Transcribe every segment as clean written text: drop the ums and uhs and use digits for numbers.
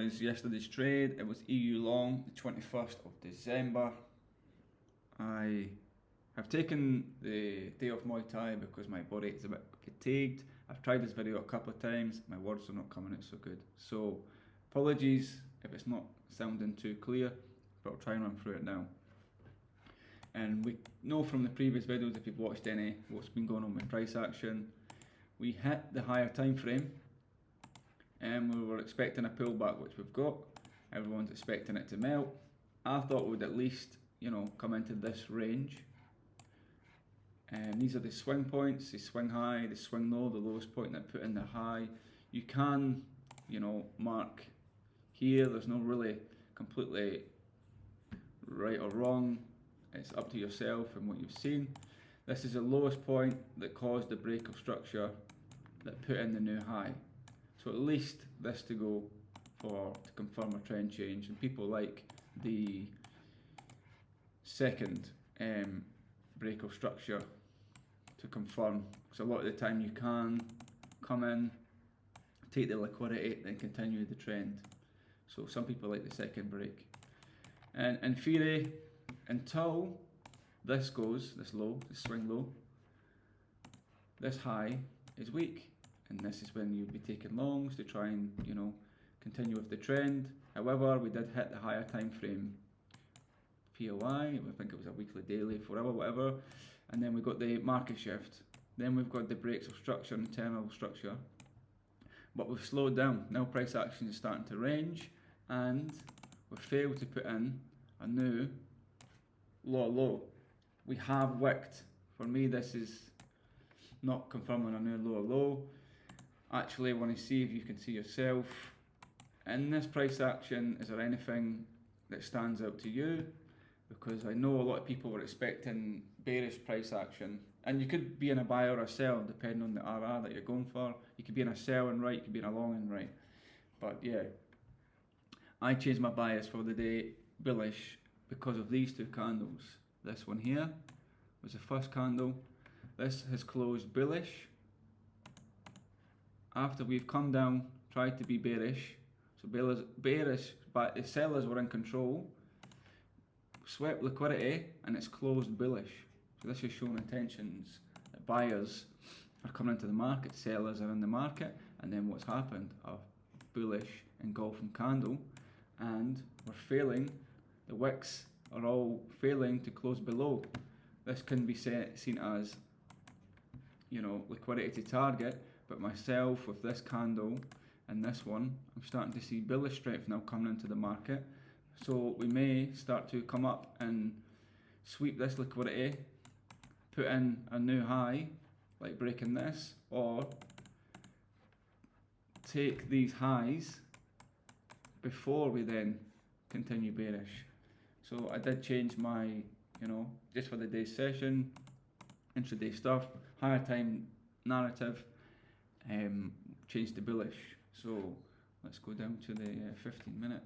was yesterday's trade. It was EU long, the 21st of December. I have taken the day off Muay Thai because my body is a bit fatigued. I've tried this video a couple of times, my words are not coming out so good. So apologies if it's not sounding too clear, but I'll try and run through it now. And we know from the previous videos, if you've watched any, what's been going on with price action. We hit the higher time frame and we were expecting a pullback, which we've got. Everyone's expecting it to melt. I thought we'd at least, come into this range. And these are the swing points, the swing high, the swing low, the lowest point that put in the high. You can, mark here. There's no really completely right or wrong. It's up to yourself and what you've seen. This is the lowest point that caused the break of structure that put in the new high. So at least this to go to confirm a trend change. And people like the second break of structure to confirm, because a lot of the time you can come in, take the liquidity, then continue the trend. So some people like the second break. And in theory, until this goes, this low, this swing low, this high is weak, and this is when you'd be taking longs to try and continue with the trend. However, we did hit the higher time frame POI. I think it was a weekly, daily, forever, whatever. And then we got the market shift. Then we've got the breaks of structure, internal structure. But we've slowed down. Now price action is starting to range, and we've failed to put in a new low. We have wicked. For me, this is not confirming a new low. Actually, I want to see if you can see yourself in this price action. Is there anything that stands out to you? Because I know a lot of people were expecting bearish price action, and you could be in a buy or a sell depending on the RR that you're going for. You could be in a sell and right, you could be in a long and right. But yeah, I changed my bias for the day bullish because of these two candles. This one here was the first candle. This has closed bullish after we've come down, tried to be bearish. So bearish, but the sellers were in control, swept liquidity, and it's closed bullish. So this is showing intentions that buyers are coming into the market, sellers are in the market, and then what's happened? A bullish engulfing candle, and we're failing. The wicks are all failing to close below. This can be seen as, liquidity to target, but myself with this candle and this one, I'm starting to see bullish strength now coming into the market. So we may start to come up and sweep this liquidity, put in a new high, like breaking this, or take these highs before we then continue bearish. So I did change my, just for the day's session, intraday stuff, higher time narrative, changed to bullish. So let's go down to the 15 minute.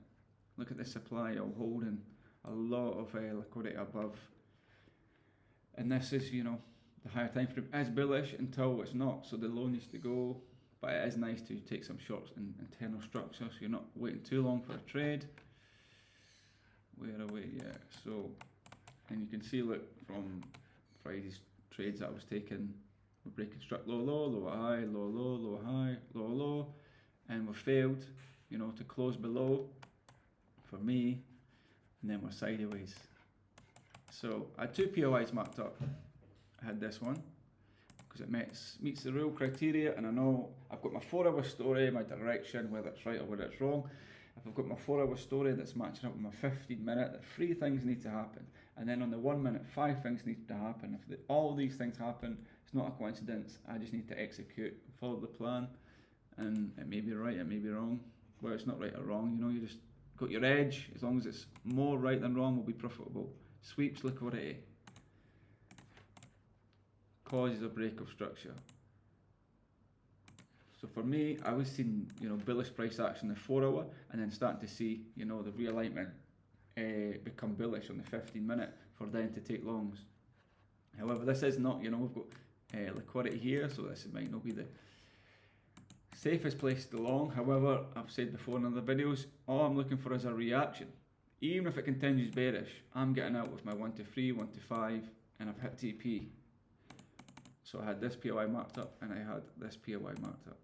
Look at the supply all holding a lot of liquidity above. And this is, the higher time frame is bullish until it's not. So the low needs to go, but it is nice to take some shorts in internal structure so you're not waiting too long for a trade. Where are we? Yeah, so, and you can see, look, from Friday's trades that I was taking, we're breaking struck low, high, low, high, low, and we failed, to close below for me, and then we're sideways. So I had two POIs marked up. I had this one because it meets the real criteria, and I know I've got my 4-hour story, my direction, whether it's right or whether it's wrong. If I've got my 4-hour story that's matching up with my 15-minute, that 3 things need to happen, and then on the 1 minute, 5 things need to happen. If all these things happen, it's not a coincidence. I just need to execute, follow the plan, and it may be right, it may be wrong. Well, it's not right or wrong, you just got your edge. As long as it's more right than wrong, will be profitable. Sweeps liquidity, causes a break of structure. So for me, I was seeing, bullish price action in the 4-hour, and then starting to see, the realignment become bullish on the 15-minute for then to take longs. However, this is not, we've got liquidity here, so this might not be the Safest place to long, however, I've said before in other videos, all I'm looking for is a reaction. Even if it continues bearish, I'm getting out with my 1 to 3, 1 to 5, and I've hit TP. So I had this POI marked up and I had this POI marked up.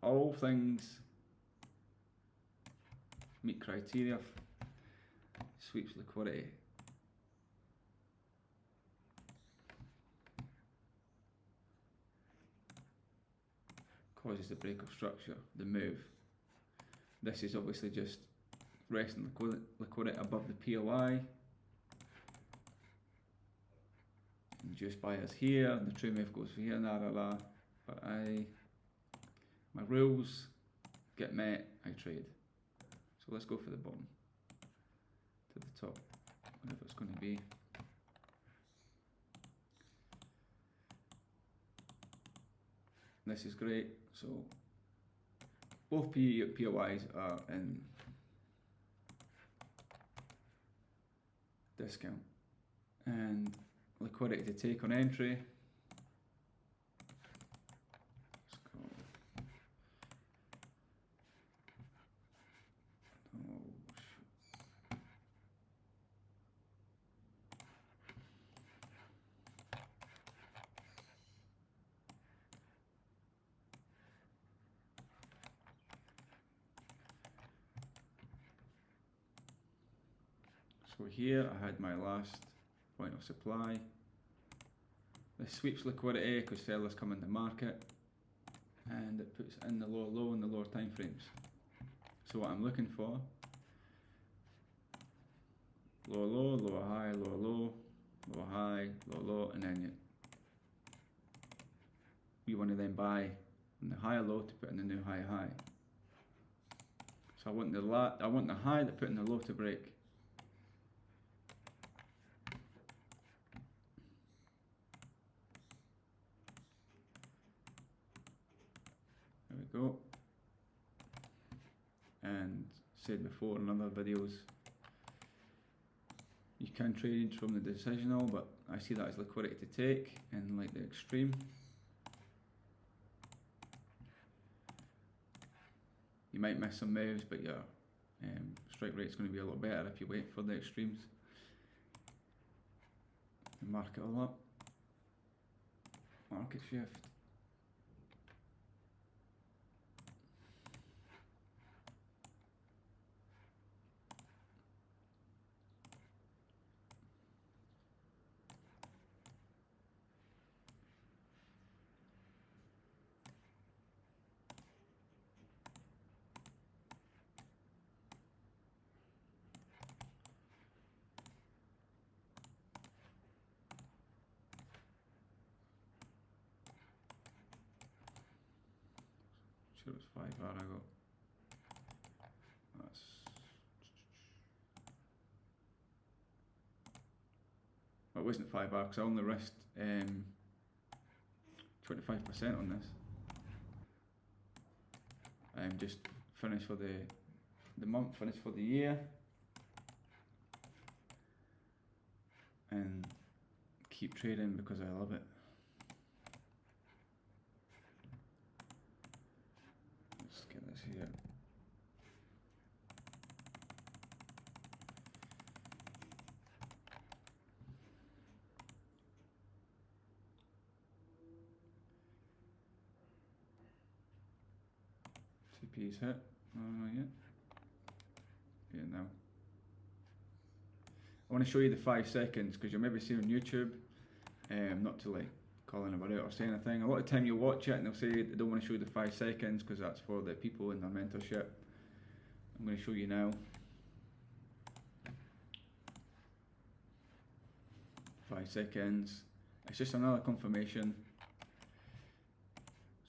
All things meet criteria. Sweeps liquidity. Causes the break of structure, the move. This is obviously just resting liquidity above the POI. Induced buyers here, and the true move goes here, but my rules get met, I trade. So let's go for the bottom to the top, whatever it's going to be. This is great. So both POIs are in discount, and liquidity to take on entry. So here I had my last point of supply. This sweeps liquidity because sellers come in the market, and it puts in the lower low and the lower time frames. So what I'm looking for, lower low, lower high, lower low, lower high, lower low, and then we want to then buy in the higher low to put in the new high high. So I want the high to put in the low to break. There we go. And said before in other videos, you can trade from the decisional, but I see that as liquidity to take in like the extreme. You might miss some moves, but your strike rate is going to be a lot better if you wait for the extremes. And mark it all up. Market shift. Sure, it was 5 hours ago. That's well, it wasn't 5 hours because I only risked 25% on this. I'm just finished for the month, finished for the year, and keep trading because I love it. Let's get this here. TP's hit. Not yet. Yeah, now. I want to show you the 5 seconds because you'll maybe see on YouTube, not to like call anybody out or say anything. A lot of time you'll watch it and they'll say they don't want to show you the 5 seconds because that's for the people in their mentorship. I'm going to show you now. 5 seconds. It's just another confirmation.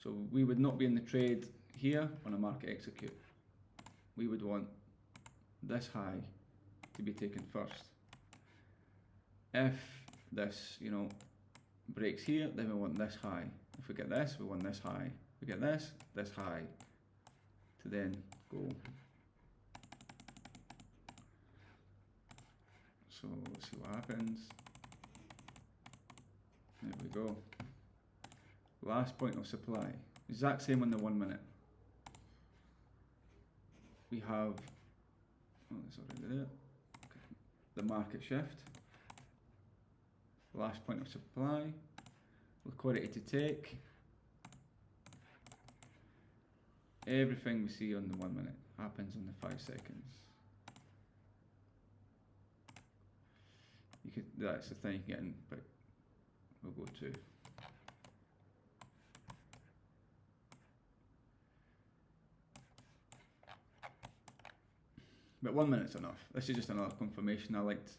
So we would not be in the trade here on a market execute. We would want this high to be taken first. If this, breaks here, then we want this high. If we get this, we want this high. If we get this high, to then go. So let's see what happens. There we go. Last point of supply. Exact same on the 1 minute. We have, oh, that's already there. The market shift, last point of supply, liquidity to take. Everything we see on the 1 minute happens on the 5 seconds. You could, that's the thing you can get in, but we'll go to. But 1 minute's enough. This is just another confirmation I liked.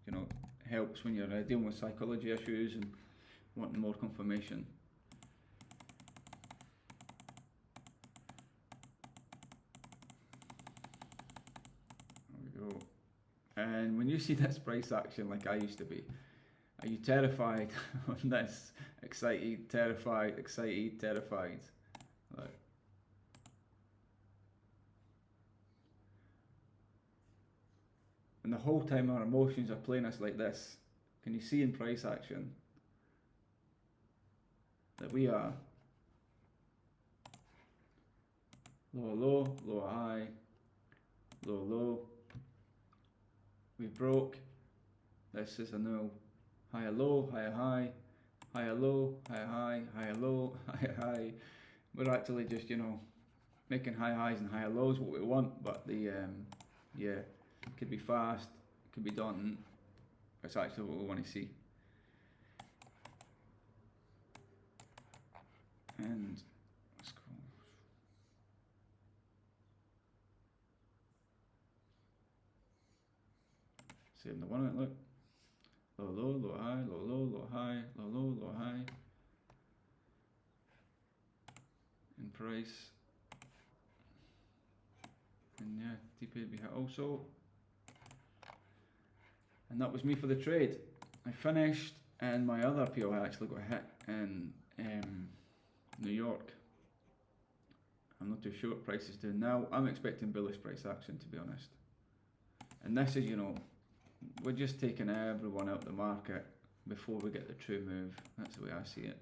You know, helps when you're dealing with psychology issues and wanting more confirmation. There we go. And when you see this price action, like I used to be, are you terrified on this? Excited, terrified, excited, terrified. Look. And the whole time our emotions are playing us like this. Can you see in price action that we are low, low, low, high, low, low. We broke. This is a no. Higher, low, higher, high, higher, low, higher, high, higher, low, higher, high. We're actually just, you know, making high highs and higher lows what we want, but the yeah. It could be fast, it could be daunting, but it's actually what we want to see. And let's go. Same the 1 minute, look. Low, low, low, high, low, low, low, high, low, low, low, high. In price. And yeah, TP we hit also. And that was me for the trade. I finished, and my other PO actually got hit in New York. I'm not too sure what price is doing now. I'm expecting bullish price action, to be honest. And this is, you know, we're just taking everyone out the market before we get the true move. That's the way I see it.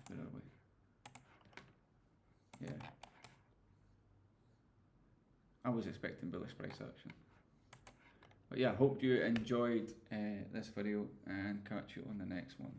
Where are we? Yeah. I was expecting bullish price action. But yeah, hope you enjoyed this video, and catch you on the next one.